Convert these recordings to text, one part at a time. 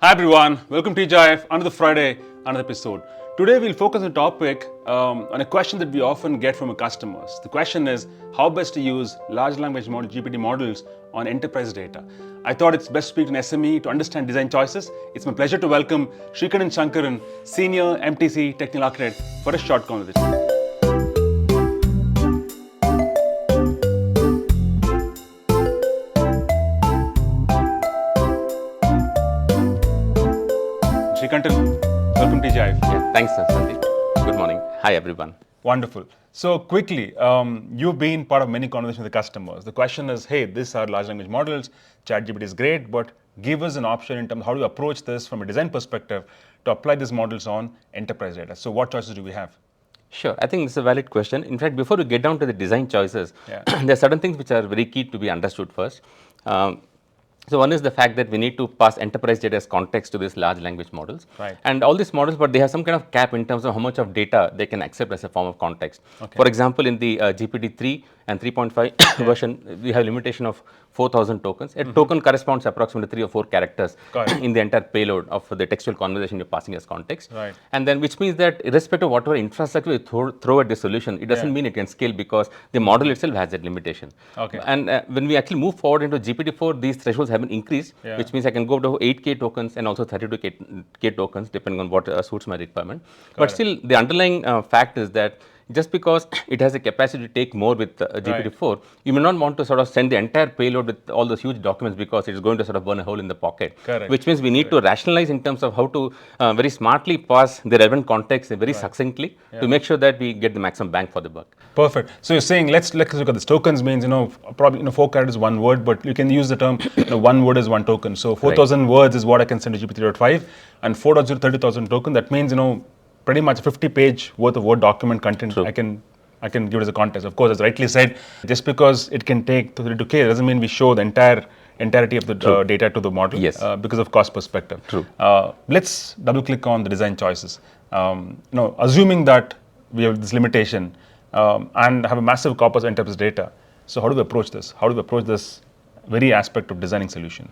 Hi everyone, welcome to TGIF, another Friday, another episode. Today we'll focus on a topic, on a question that we often get from our customers. The question is how best to use large language model GPT models on enterprise data. I thought it's best to speak to an SME to understand design choices. It's my pleasure to welcome Srikanth Shankaran, Senior MTC Technical Architect, for a short conversation. Srikanth, welcome to TGIF. Yeah, thanks, Sandeep. Good morning. Hi, everyone. Wonderful. So quickly, you've been part of many conversations with the customers. The question is, hey, these are large language models, ChatGPT is great, but give us an option in terms of how do you approach this from a design perspective to apply these models on enterprise data. So what choices do we have? Sure, I think this is a valid question. In fact, before we get down to the design choices, Yeah. there are certain things which are very key to be understood first. So one is the fact that we need to pass enterprise data as context to these large language models. Right. And all these models, but they have some kind of cap in terms of how much of data they can accept as a form of context. Okay. For example, in the GPT-3 and 3.5 version, we have limitation of 4,000 tokens. A token corresponds approximately 3 or 4 characters in the entire payload of the textual conversation you're passing as context. Right. And then which means that irrespective of whatever infrastructure you throw at the solution, it doesn't mean it can scale because the model itself has that limitation. Okay. And when we actually move forward into GPT-4, these thresholds have been increased, which means I can go up to 8K tokens and also 32K tokens depending on what suits my requirement. But still, the underlying fact is that just because it has a capacity to take more with GPT-4, you may not want to sort of send the entire payload with all those huge documents because it is going to sort of burn a hole in the pocket. Correct. Which means we need to rationalize in terms of how to very smartly pass the relevant context very succinctly to make sure that we get the maximum bang for the buck. Perfect. So you're saying let's look at this. Tokens means probably 4 characters is 1 word, but you can use the term 1 word is 1 token. So 4,000 words is what I can send to GPT-5, and 4.0 30,000 token. That means pretty much 50-page worth of Word document content. True. I can give it as a context. Of course, as rightly said, just because it can take 32K doesn't mean we show the entirety of the data to the model. Yes. Because of cost perspective. True. Let's double click on the design choices. Assuming that we have this limitation and have a massive corpus of enterprise data. So how do we approach this? How do we approach this very aspect of designing solution?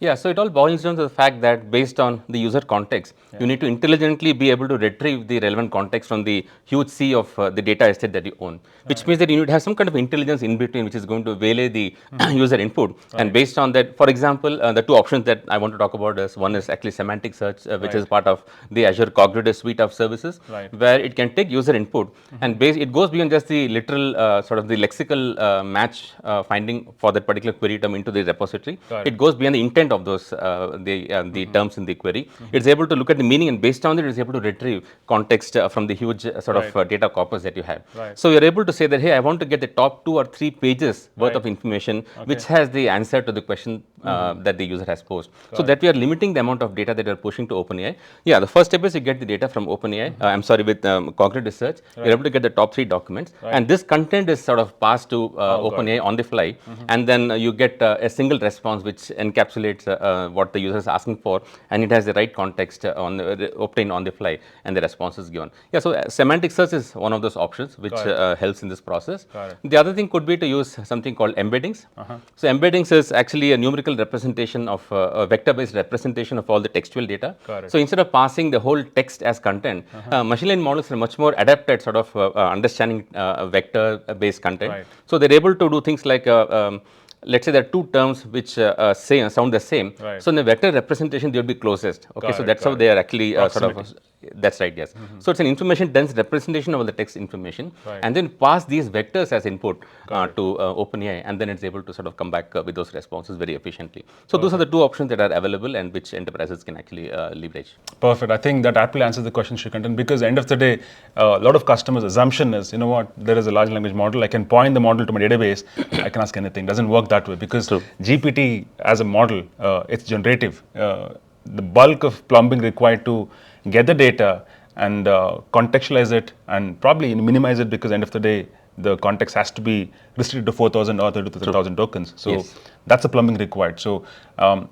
Yeah, so it all boils down to the fact that based on the user context, you need to intelligently be able to retrieve the relevant context from the huge sea of the data estate that you own, which means that you need to have some kind of intelligence in between which is going to waylay the user input. And based on that, for example, the two options that I want to talk about is one is actually semantic search, which is part of the Azure Cognitive suite of services, where it can take user input and it goes beyond just the literal sort of the lexical match finding for that particular query term into the repository. It goes beyond the intent of those the terms in the query. It's able to look at the meaning, and based on it, it's able to retrieve context from the huge sort of data corpus that you have. So you're able to say that, hey, I want to get the top 2 or 3 pages worth of information which has the answer to the question that the user has posed. So that we are limiting the amount of data that you're pushing to OpenAI. Yeah, the first step is you get the data from OpenAI. With cognitive search, you're able to get the top 3 documents, and this content is sort of passed to OpenAI on the fly, and then you get a single response which encapsulates what the user is asking for, and it has the right context obtained on the fly, and the response is given. Yeah, so semantic search is one of those options which helps in this process. The other thing could be to use something called embeddings. So embeddings is actually a numerical representation of a vector-based representation of all the textual data. So instead of passing the whole text as content, machine learning models are much more adapted sort of understanding vector-based content. So they're able to do things like let's say there are 2 terms which sound the same. So in the vector representation, they will be closest. Okay, so that's how they are actually sort of. That's right, yes. So it's an information dense representation of the text information, and then pass these vectors as input to OpenAI, and then it's able to sort of come back with those responses very efficiently. So those are the 2 options that are available and which enterprises can actually leverage. Perfect. I think that aptly answers the question, Srikanth, because at the end of the day, a lot of customers' assumption is, there is a large language model, I can point the model to my database, I can ask anything. It doesn't work that way because GPT as a model, it's generative. The bulk of plumbing required to get the data and contextualize it and probably minimize it, because at the end of the day, the context has to be restricted to 4,000 or 30,000 tokens. So that's the plumbing required. So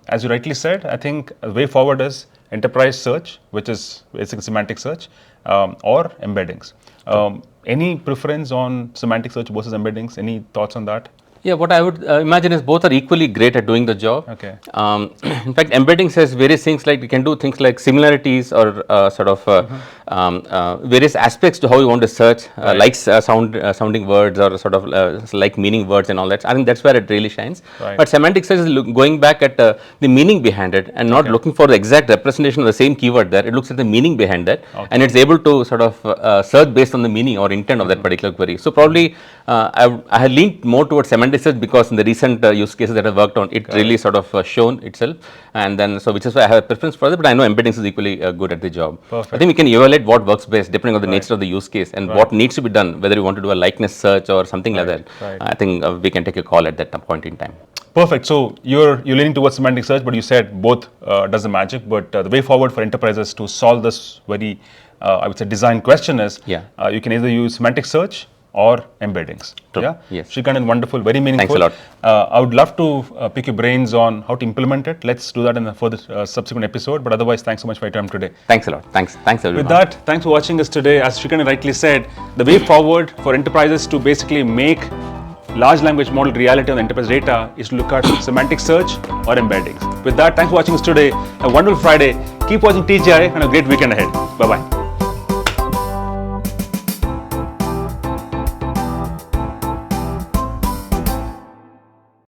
as you rightly said, I think the way forward is enterprise search, which is basic semantic search, or embeddings. Any preference on semantic search versus embeddings? Any thoughts on that? Yeah, what I would imagine is both are equally great at doing the job. Okay. In fact, embedding says various things like you can do things like similarities or various aspects to how you want to search, like sounding words or sort of like meaning words and all that. I think that's where it really shines. Right. But semantic search is going back at the meaning behind it and not looking for the exact representation of the same keyword there. It looks at the meaning behind that, and it's able to sort of search based on the meaning or intent of that particular query. So probably I had leaned more towards semantic search because in the recent use cases that I worked on, it really sort of shown itself, and then so which is why I have a preference for that. But I know embeddings is equally good at the job. Perfect. I think we can evaluate what works best depending on the nature of the use case and what needs to be done, whether you want to do a likeness search or something like that. I think we can take a call at that point in time. Perfect. So you're leaning towards semantic search, but you said both does the magic. But the way forward for enterprises to solve this very, I would say, design question is you can either use semantic search or embeddings. True. Yeah. Yes. Srikanth, wonderful, very meaningful. Thanks a lot. I would love to pick your brains on how to implement it. Let's do that in a further subsequent episode. But otherwise, thanks so much for your time today. Thanks a lot. Thanks everyone. With that, thanks for watching us today. As Srikanth rightly said, the way forward for enterprises to basically make large language model reality on the enterprise data is to look at semantic search or embeddings. With that, thanks for watching us today. Have a wonderful Friday. Keep watching TGIF and a great weekend ahead. Bye-bye.